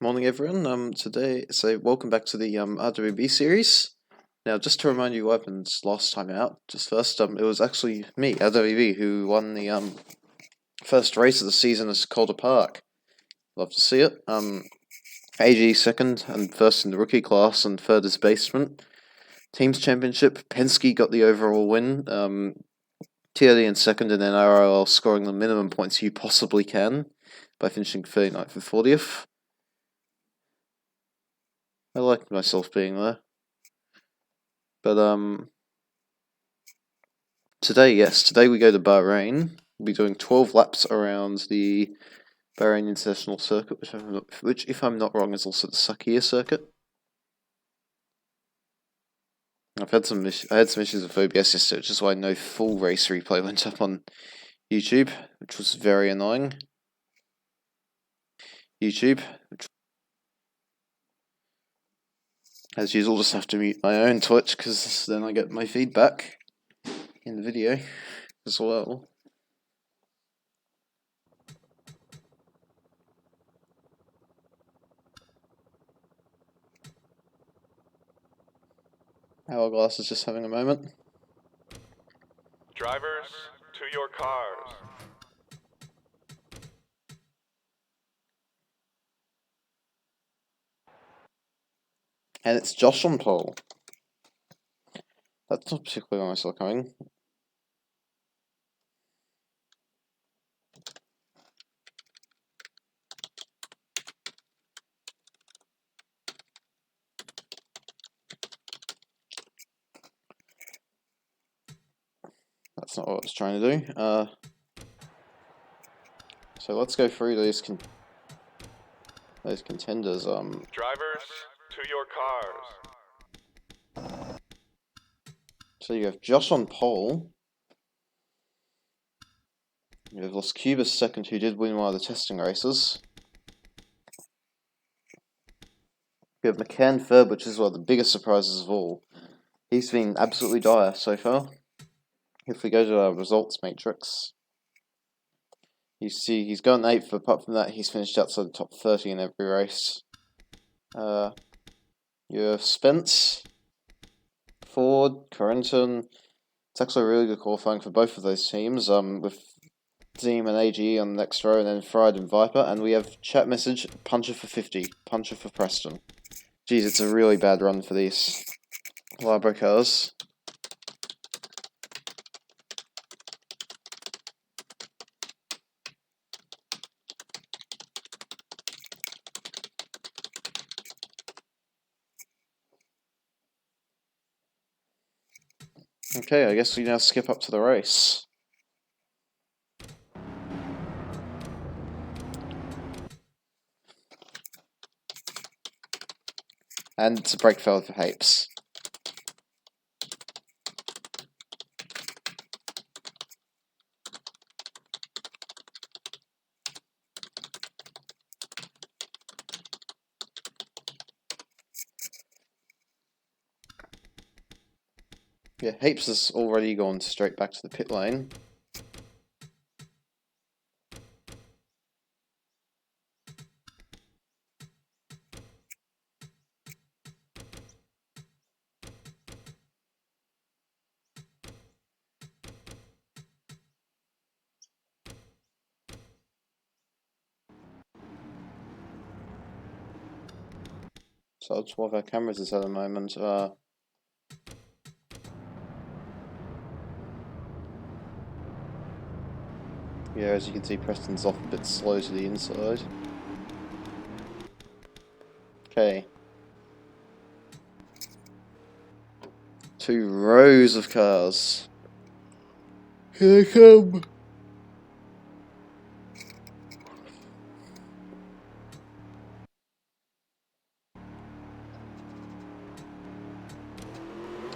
Morning everyone. Welcome back to the RWB series. Now, just to remind you what happened last time out, just first, it was actually me, RWB, who won the first race of the season at Calder Park. Love to see it. AG second and first in the rookie class and third as basement. Teams championship, Penske got the overall win. TLD in second, and then RLL scoring the minimum points you possibly can by finishing 39th and 40th. I liked myself being there. But today we go to Bahrain. We'll be doing 12 laps around the Bahrain International Circuit, which if I'm not wrong, is also the Sakhir circuit. I had some issues with OBS yesterday, which is why no full race replay went up on YouTube, which was very annoying. As usual, just have to mute my own Twitch, because then I get my feedback in the video as well. Hourglass is just having a moment. Drivers, to your cars. And it's Josh on pole. That's not particularly when I saw coming. That's not what I was trying to do. So let's go through those contenders. Drivers, to your cars. So you have Josh on pole. You have Los Cubas second, who did win one of the testing races. You have McCann third, which is one of the biggest surprises of all. He's been absolutely dire so far. If we go to our results matrix, you see he's gone 8th, but apart from that, he's finished outside the top 30 in every race. You have Spence, Ford, Correnton. It's actually a really good qualifying for both of those teams, with Zeem and AGE on the next row, and then Fried and Viper. And we have chat message, puncher for 50, puncher for Preston. Geez, it's a really bad run for these Libro cars. Okay, I guess we now skip up to the race. And it's a brake failure for Hapes. Yeah, Hapes has already gone straight back to the pit lane. So that's what our cameras is at the moment. Yeah, as you can see, Preston's off a bit slow to the inside. Okay. 2 rows of cars. Here they come!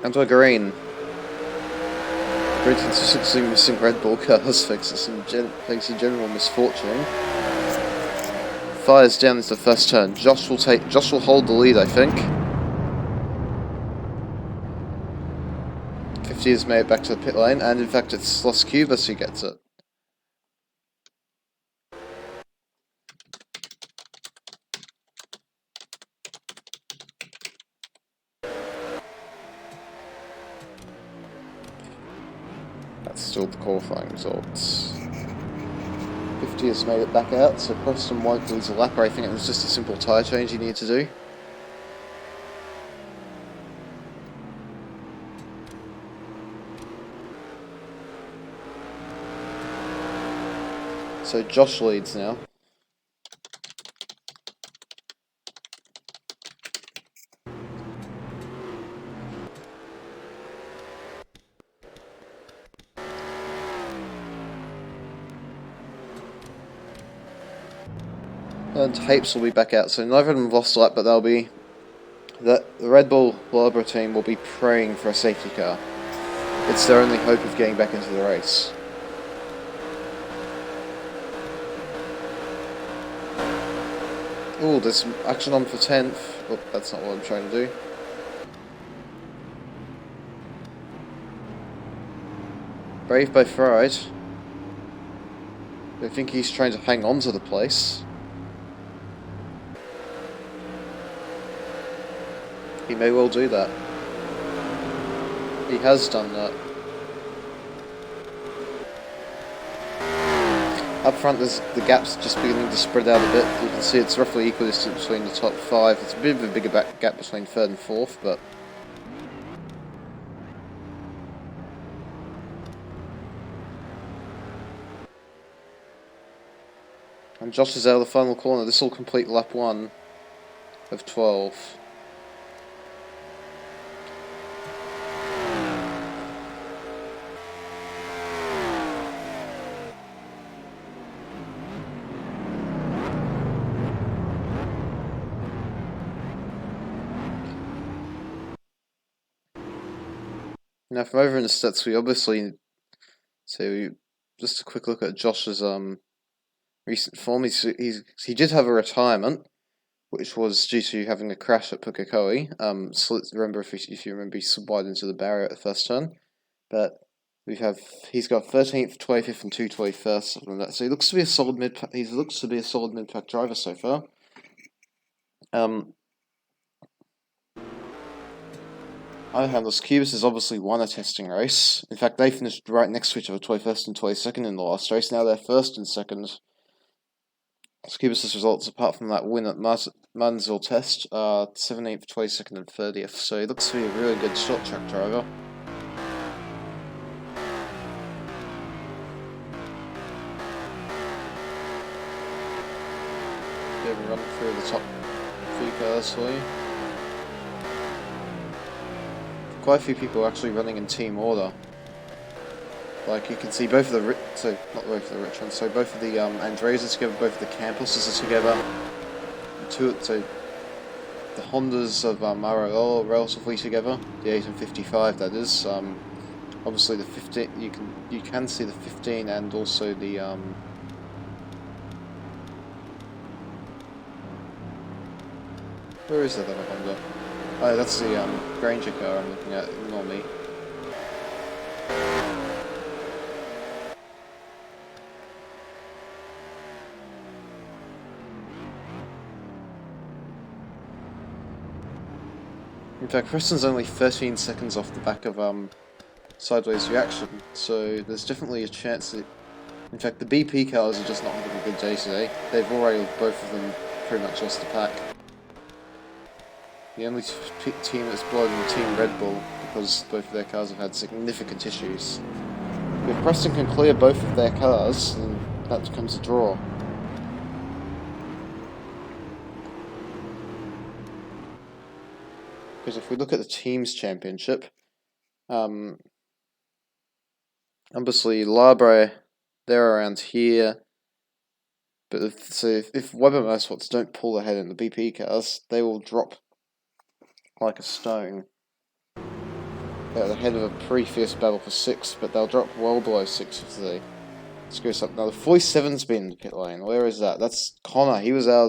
Anti-green. Very consistently missing Red Bull cars thanks to general misfortune. Fires down into the first turn. Josh will hold the lead, I think. 50 has made it back to the pit lane, and in fact it's Los Cubas who gets it. still the qualifying results. 50 has made it back out, so Preston won't lose a lap. I think it was just a simple tyre change he needed to do. So Josh leads now. And Hapes will be back out, so neither of them have lost a lap, but they'll be... The Red Bull Marlboro team will be praying for a safety car. It's their only hope of getting back into the race. Oh, there's action on for 10th. Oh, that's not what I'm trying to do. Brave by Fried. I think he's trying to hang on to the place. He may well do that. He has done that. Up front, there's the gap's just beginning to spread out a bit. You can see it's roughly equal distance between the top 5. It's a bit of a bigger gap between 3rd and 4th, but... And Josh is out of the final corner. This will complete lap 1 of 12. Now from over in the stats, we obviously so just a quick look at Josh's recent form. He did have a retirement, which was due to having a crash at Pukekohe. Remember if you remember, he slid into the barrier at the first turn. But he's got 13th, 25th, and 221st from that. So he looks to be a solid mid-pack driver so far. Handless Cubis has obviously won a testing race. In fact, they finished right next to each other, 21st and 22nd in the last race. Now they're 1st and 2nd. Cubis' results, apart from that win at Martinsville Test, are 17th, 22nd, and 30th. So he looks to be a really good short track driver. Bit of a run through the top few cars for you. Quite a few people are actually running in team order. Like you can see, both of the both of the Andres are together, both of the Campuses are together. So the Hondas of ROL are relatively together. The 8 and 55, that is. Obviously the 15, you can see the 15 and also the where is that other Honda? Oh, that's the Granger car I'm looking at, ignore me. In fact, Preston's only 13 seconds off the back of Sideways Reaction, so there's definitely a chance that... In fact, the BP cars are just not having a good day today. They've already, both of them, pretty much lost the pack. The only team that's blown is Team Red Bull, because both of their cars have had significant issues. If Preston can clear both of their cars, then that becomes a draw. Because if we look at the Teams Championship, obviously Labre, they're around here, but if Webber Motorsports don't pull ahead in the BP cars, they will drop like a stone. They're ahead of a pretty fierce battle for 6th, but they'll drop well below 6th if they screw us up. Now the 47's been in the pit lane. Where is that? That's Connor.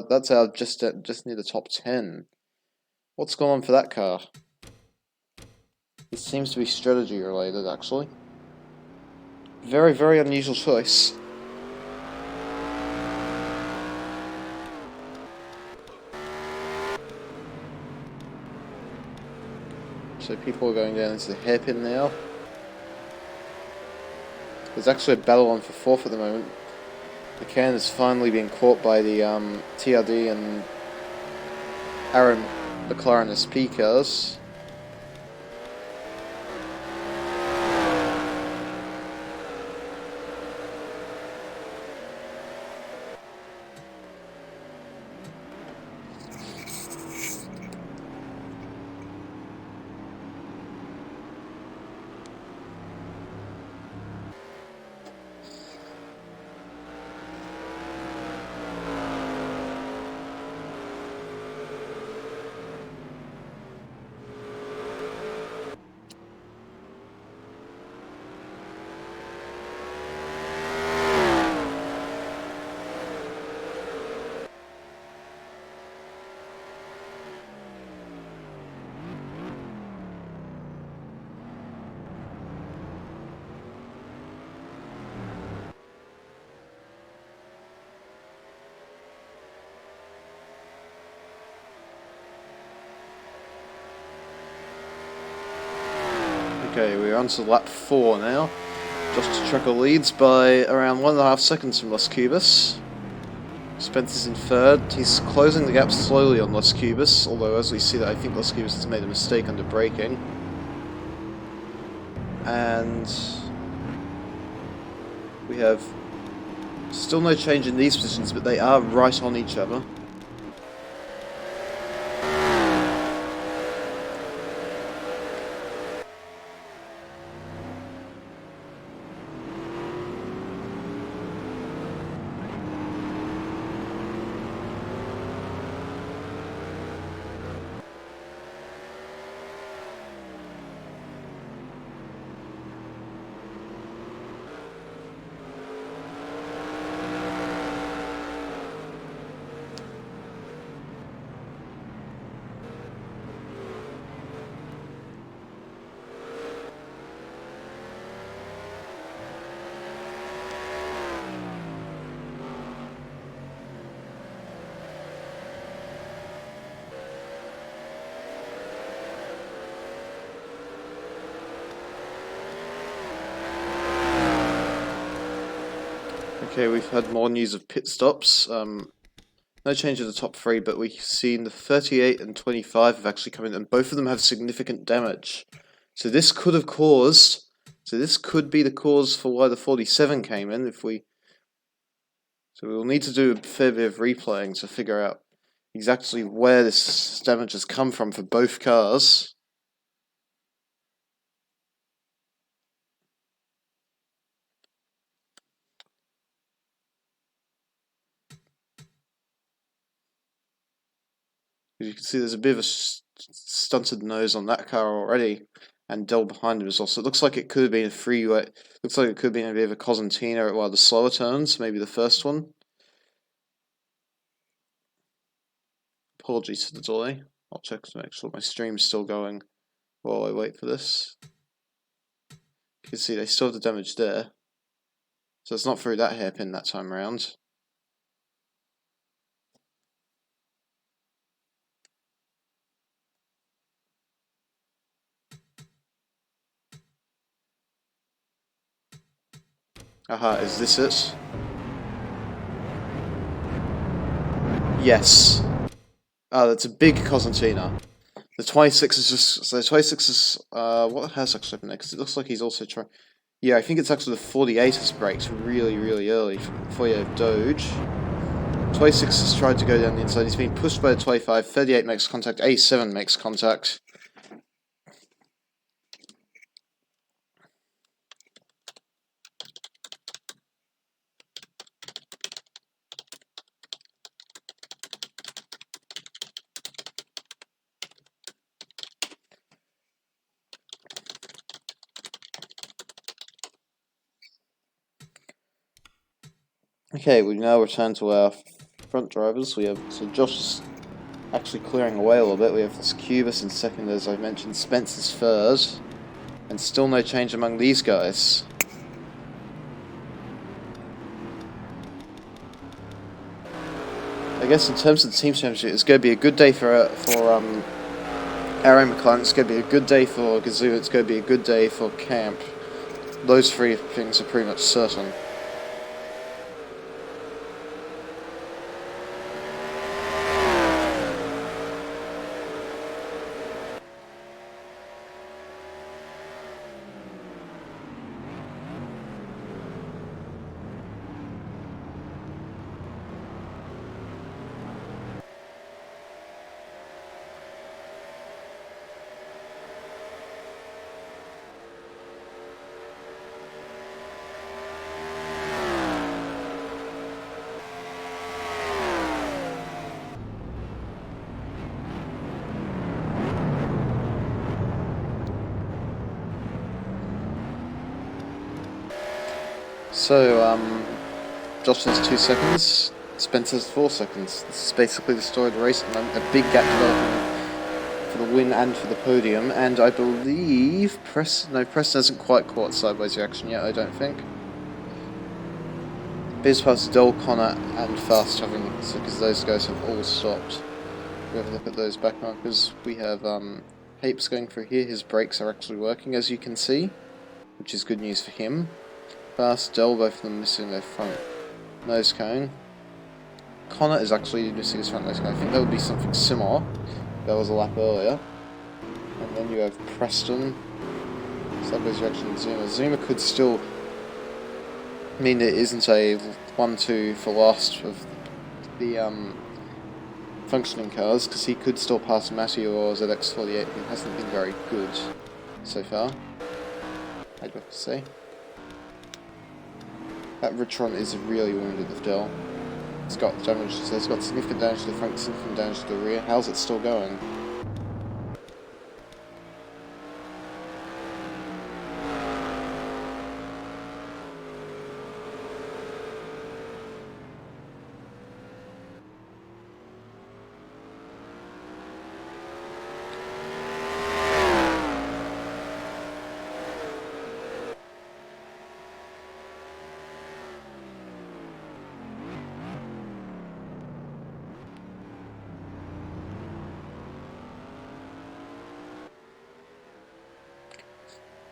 That's our just near the top 10. What's going on for that car? It seems to be strategy related, actually. Very, very unusual choice. So people are going down into the hairpin now. There's actually a battle on for 4th at the moment. McCann is finally being caught by the TRD and Aaron McLaren SP cars. Okay, we're on to lap 4 now. Josh Trucker leads by around 1.5 seconds from Las Cubas. Spencer's in 3rd. He's closing the gap slowly on Las Cubas, although as we see that I think Las Cubas has made a mistake under braking. And we have still no change in these positions, but they are right on each other. Okay, we've had more news of pit stops. No change in the top 3, but we've seen the 38 and 25 have actually come in, and both of them have significant damage. So this could have caused... So this could be the cause for why the 47 came in, if we... So we'll need to do a fair bit of replaying to figure out exactly where this damage has come from for both cars. As you can see, there's a bit of a stunted nose on that car already, and Dell behind him as well. So it looks like it could have been a freeway. Looks like it could have been a bit of a Cosentina at one of the slower turns, maybe the first one. Apologies for the delay. I'll check to make sure my stream's still going while I wait for this. You can see they still have the damage there. So it's not through that hairpin that time round. Aha, is this it? Yes. Ah, that's a big Cosentina. The 26 is just... So the 26 is... what has actually happened there? Because it looks like he's also trying... Yeah, I think it's actually the 48 has braked really, really early for your Doge. 26 has tried to go down the inside. He's been pushed by the 25. 38 makes contact. 87 makes contact. Okay, we now return to our front drivers. We have Josh is actually clearing away a little bit. We have Cubas in 2nd, as I mentioned. Spencer's 3rd, and still no change among these guys. I guess in terms of the team championship, it's going to be a good day for Aaron McLaren. It's going to be a good day for Gazoo. It's going to be a good day for Camp. those three things are pretty much certain. So, Josh has 2 seconds, Spencer's 4 seconds. This is basically the story of the race, and a big gap developing for the win and for the podium. And I believe Preston hasn't quite caught sideways reaction yet, I don't think. Biz past Dole, Connor, and Fast having, because those guys have all stopped. We have a look at those back markers. We have Hapes going through here. His brakes are actually working, as you can see, which is good news for him. Fast, Dell, both of them missing their front nose cone. Connor is actually missing his front nose cone. I think that would be something similar. That was a lap earlier. And then you have Preston. Sideways reaction Zuma. Zuma could still mean it isn't a 1-2 for last of the functioning cars, because he could still pass Matty or ZX48, who hasn't been very good so far, I'd have to say. That Ritron is really wounded with Dell. It's got damage, so it's got significant damage to the front, significant damage to the rear. How's it still going?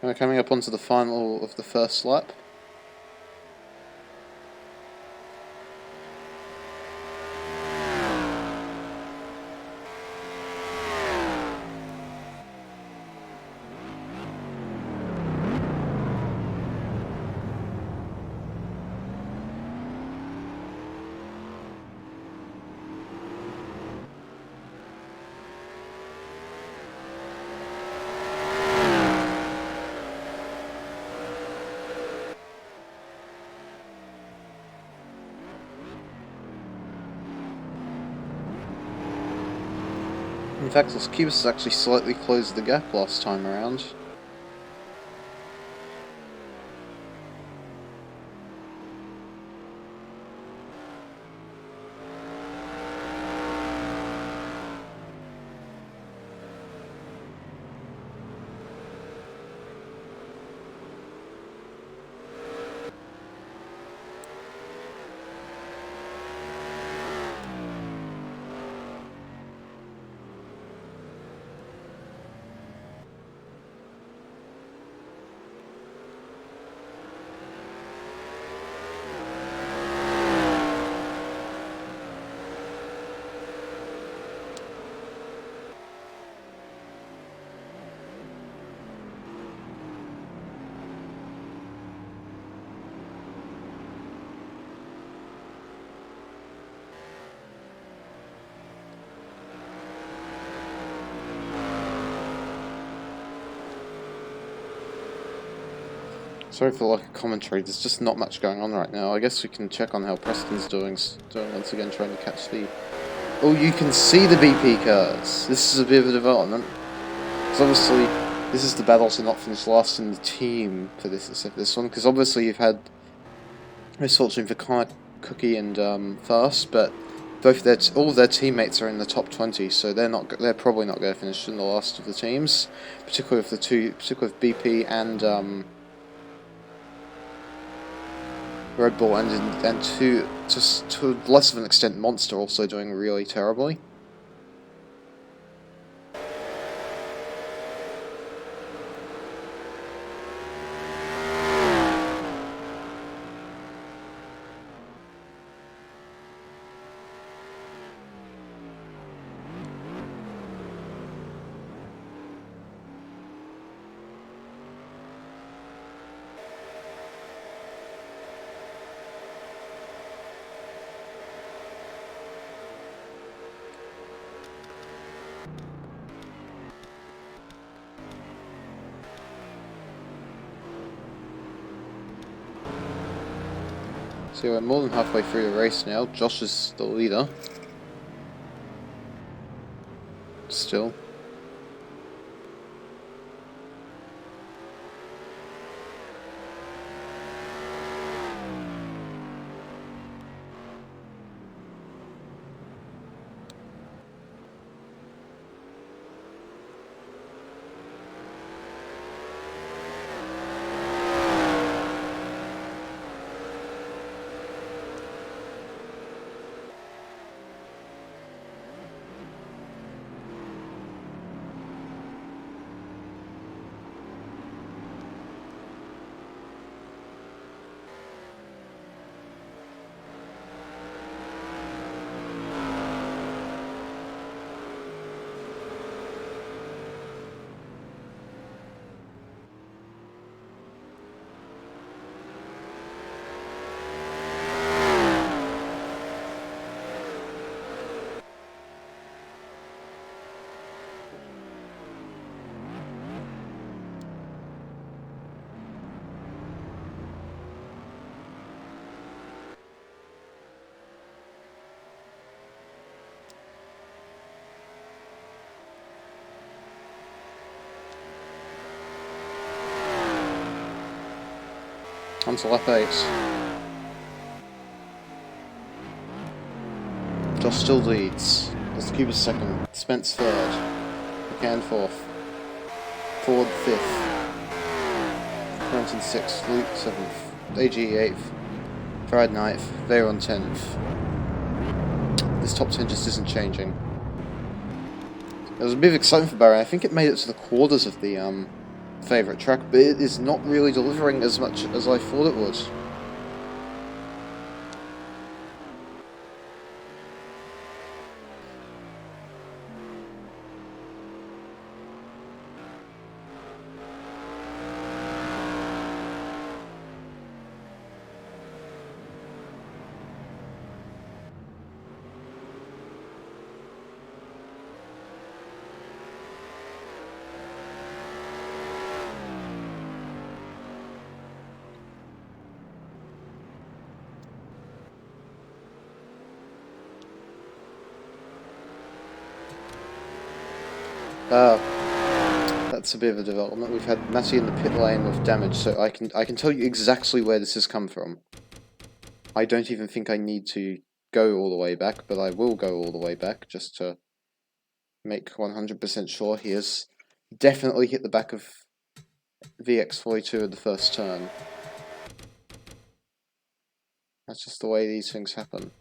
And we're coming up onto the final of the first lap. In fact, this Cubus has actually slightly closed the gap last time around. Sorry for the lack of commentary, there's just not much going on right now. I guess we can check on how Preston's doing once again, trying to catch the... Oh, you can see the BP cars! This is a bit of a development. Because obviously, this is the battle to not finish last in the team for this one, because obviously you've had misfortune for Connor, Cookie, and Fast, but all of their teammates are in the top 20, so they're probably not going to finish in the last of the teams, particularly with BP and Red Bull, and to less of an extent Monster also doing really terribly. So we're more than halfway through the race now. Josh is the leader. Still. On to lap 8. Josh still leads. Cube is second. Spence third. McCann fourth. Ford fifth. Clinton sixth. Luke seventh. AG eighth. Farad ninth. Veyron 10th. This top 10 just isn't changing. There was a bit of excitement for Bahrain. I think it made it to the quarters of the favourite track, but it is not really delivering as much as I thought it would. That's a bit of a development. We've had Matty in the pit lane with damage, so I can tell you exactly where this has come from. I don't even think I need to go all the way back, but I will go all the way back just to make 100% sure he has definitely hit the back of VX42 at the first turn. That's just the way these things happen.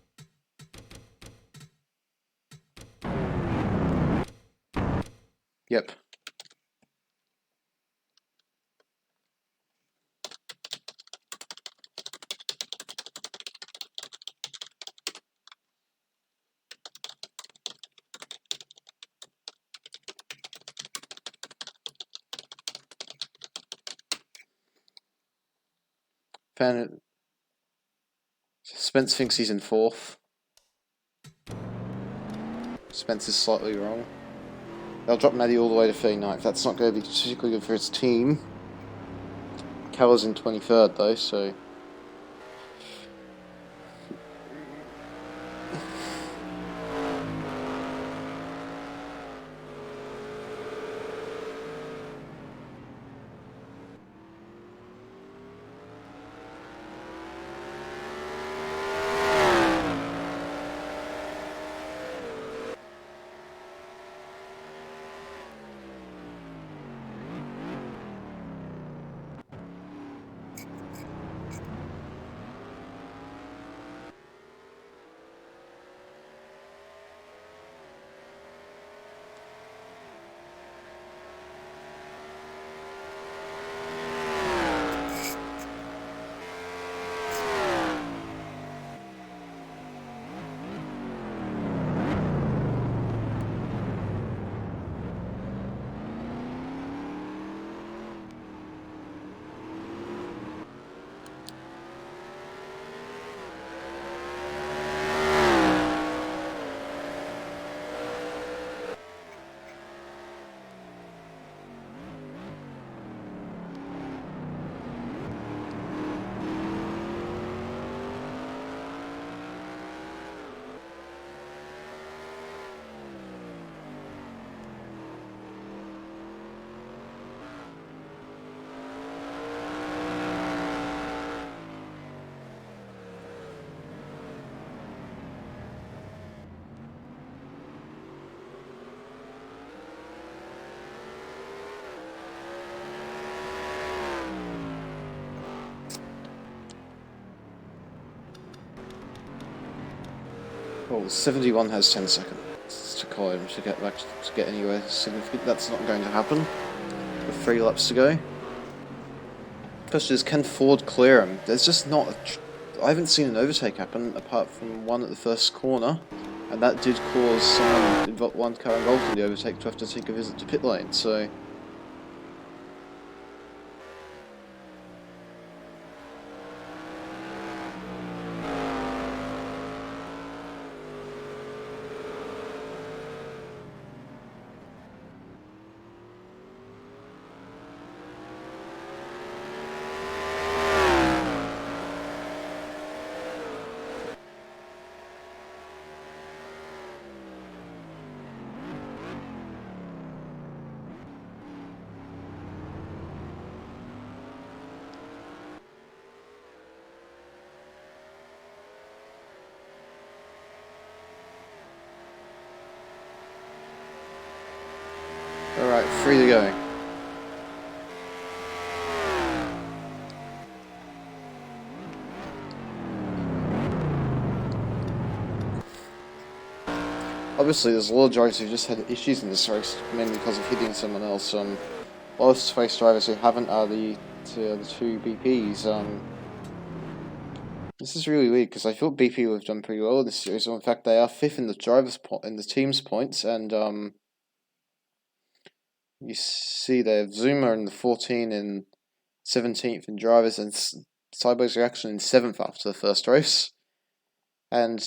Yep. Spence thinks he's in fourth. Spence is slightly wrong. They'll drop Maddie all the way to 39th. That's not going to be particularly good for his team. Cal's in 23rd though, so... Oh, 71 has 10 seconds to climb to get back to get anywhere significant. That's not going to happen. With 3 laps to go. Question is, can Ford clear him? There's just not. I haven't seen an overtake happen apart from one at the first corner, and that did cause one car involved in the overtake to have to take a visit to pit lane. So. Alright, 3 to go. Obviously, there's a lot of drivers who just had issues in this race, mainly because of hitting someone else. Most race drivers who haven't are the 2 BPs. This is really weird because I thought BP would have done pretty well in this series. In fact, they are 5th in the team's points, and you see they have Zuma in the 14 and 17th in drivers, and Sideways Reaction in 7th after the first race. And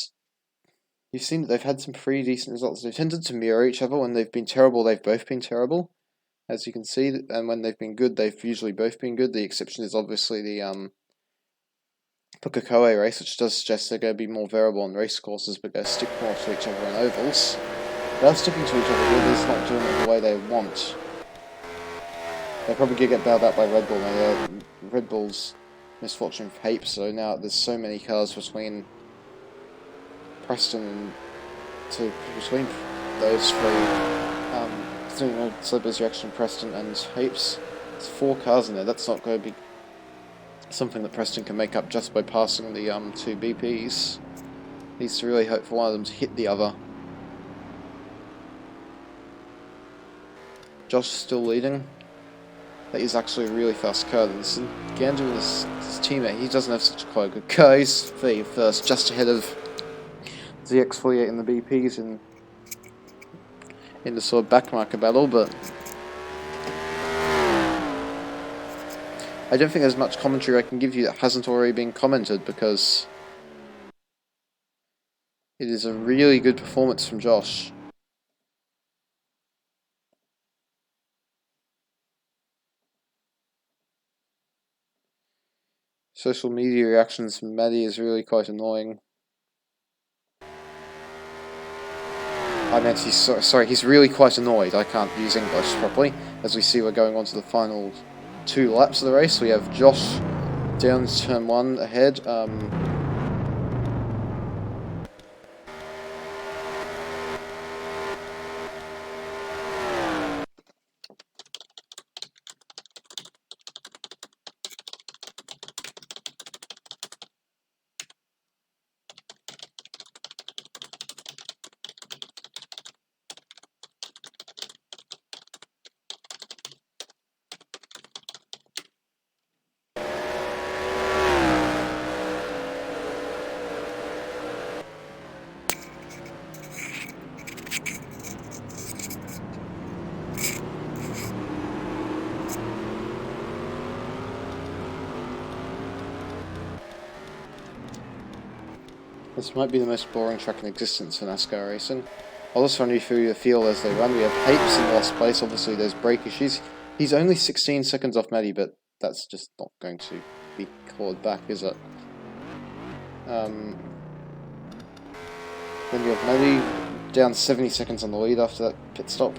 you've seen that they've had some pretty decent results. They've tended to mirror each other. When they've been terrible, they've both been terrible, as you can see. And when they've been good, they've usually both been good. The exception is obviously the Pukekohe race, which does suggest they're going to be more variable on race courses, but going to stick more to each other in ovals. They're sticking to each other good, they're just not doing it the way they want. They're probably going to get bailed out by Red Bull. Red Bull's misfortune for Hape, so now there's so many cars between Preston and between those 3, Sideways Reaction, Preston and Hapes. There's 4 cars in there. That's not going to be something that Preston can make up just by passing the 2 BPs. Needs to really hope for one of them to hit the other. Josh is still leading. That is actually a really fast car. This Gander with his teammate, he doesn't have such quite a good car. He's first, just ahead of ZX48 and the BPs in the sort of backmarker battle, but I don't think there's much commentary I can give you that hasn't already been commented, because it is a really good performance from Josh. Social media reactions from Maddie is really quite annoying. I meant he's really quite annoyed. I can't use English properly. As we see, we're going on to the final 2 laps of the race. We have Josh down to turn 1 ahead. This might be the most boring track in existence for NASCAR racing. I'll just run you through the field as they run. We have Hapes in last place. Obviously, there's brake issues. He's only 16 seconds off Maddie, but that's just not going to be clawed back, is it? Then you have Maddie down 70 seconds on the lead after that pit stop.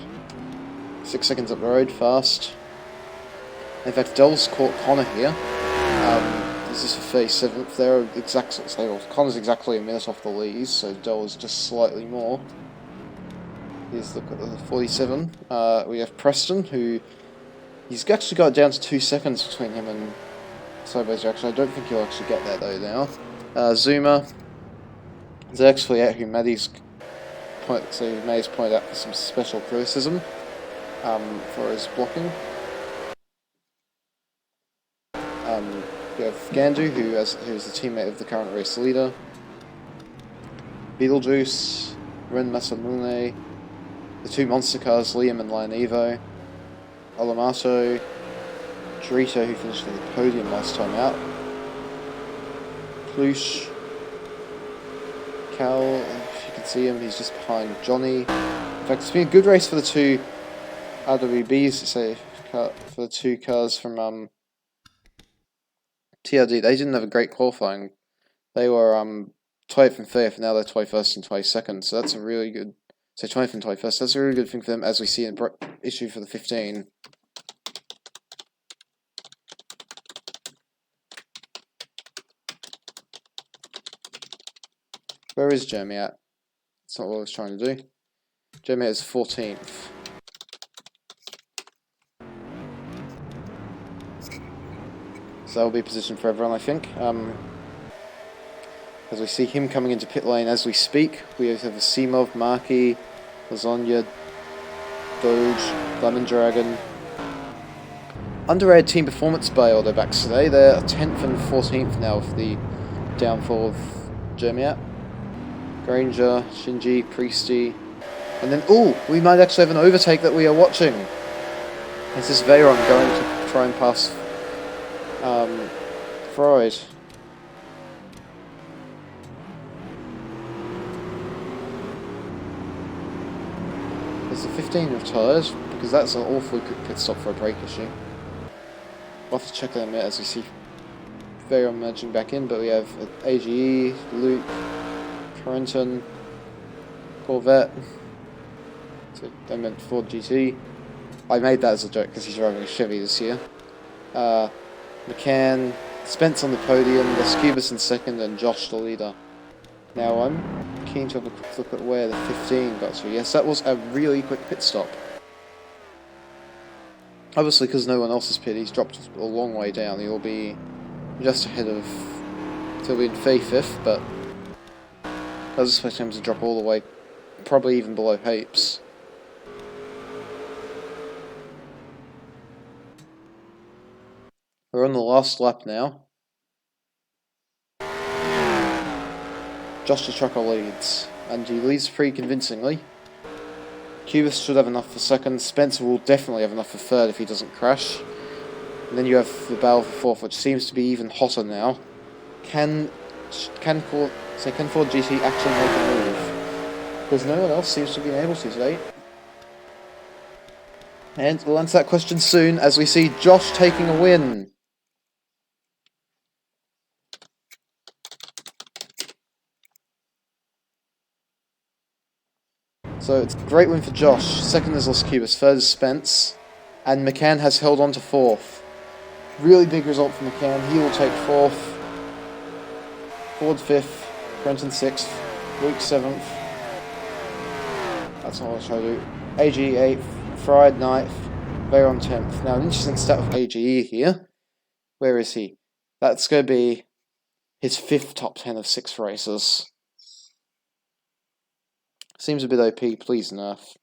6 seconds up the road, fast. In fact, Dell's caught Connor here. This is for 37th. They're exactly, so Connor's exactly a minute off the lead, so Dell is just slightly more. Here's the 47. We have Preston, who he's actually got it down to 2 seconds between him and Sideways Reaction. I don't think he'll actually get there though now. Zuma There's actually out who Maddie's pointed out some special criticism for his blocking. We have Gandu, who's the teammate of the current race leader. Beetlejuice, Ren Masamune, the two monster cars, Liam and Lion Evo, Olamato, Dorito, who finished on the podium last time out, Plush, Cal, if you can see him, he's just behind Johnny. In fact, it's been a good race for the two RWBs, say, for the two cars from TRD. They didn't have a great qualifying. They were 20th and 30th, and now they're 21st and 22nd, so that's a really good... So 20th and 21st, that's a really good thing for them, as we see in issue for the 15. Where is Jeremy at? That's not what I was trying to do. Jeremy is 14th. So that'll be a position for everyone, I think. As we see him coming into pit lane as we speak, we have Asimov, Marky, Lasagna, Doge, Lemon Dragon. Underrated team performance by Autobacks today. They're 10th and 14th now with the downfall of Jermiat. Granger, Shinji, Priesty. And then, we might actually have an overtake that we are watching. This is Veyron going to try and pass Freud. Is the 15 retired? Because that's an awfully quick pit stop for a brake issue. We'll have to check that in a minute as we see Veyron merging back in, but we have AGE, Luke, Correnton, Corvette. So they meant Ford GT. I made that as a joke because he's driving a Chevy this year. McCann, Spence on the podium, Lescubus in second, and Josh the leader. Now I'm keen to have a quick look at where the 15 got to. Yes, that was a really quick pit stop. Obviously, because no one else has pitted, he's dropped a long way down. He'll be just ahead of... So he'll be in 5th, but I was expecting him to drop all the way, probably even below Hapes. We're on the last lap now. Josh the Trucker leads, and he leads pretty convincingly. Cubis should have enough for second. Spencer will definitely have enough for third if he doesn't crash. And then you have the battle for fourth, which seems to be even hotter now. Can Ford GT actually make a move? Because no one else seems to be able to today. And we'll answer that question soon as we see Josh taking a win. So it's a great win for Josh. Second is Los Cubas, third is Spence, and McCann has held on to fourth. Really big result for McCann. He will take fourth. Ford 5th, Brenton 6th, Luke 7th. That's not what I was trying to do. AGE 8th, Fried 9th, Veyron 10th. Now, an interesting stat with AGE here. Where is he? That's going to be his 5th top 10 of 6 races. Seems a bit OP, please nerf.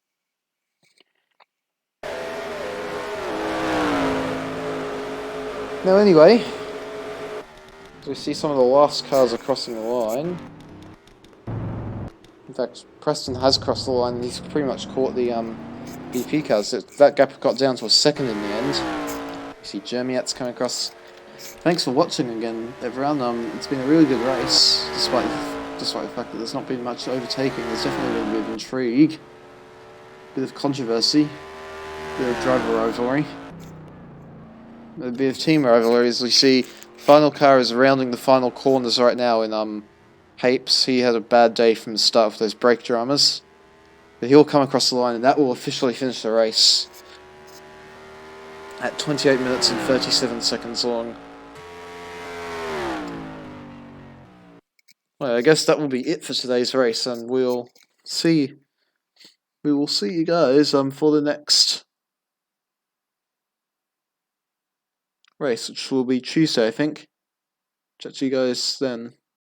Now, anyway, we see some of the last cars are crossing the line. In fact, Preston has crossed the line and he's pretty much caught the BP cars. That gap got down to a second in the end. You see Jermiat's coming across. Thanks for watching again, everyone. It's been a really good race, despite the fact that there's not been much overtaking. There's definitely been a bit of intrigue, a bit of controversy, a bit of driver rivalry, a bit of team rivalry. As we see, final car is rounding the final corners right now in Hapes. He had a bad day from the start with those brake dramas, but he'll come across the line and that will officially finish the race at 28 minutes and 37 seconds long. Well, I guess that will be it for today's race, and we will see you guys for the next race, which will be Tuesday, I think. Chat to you guys then.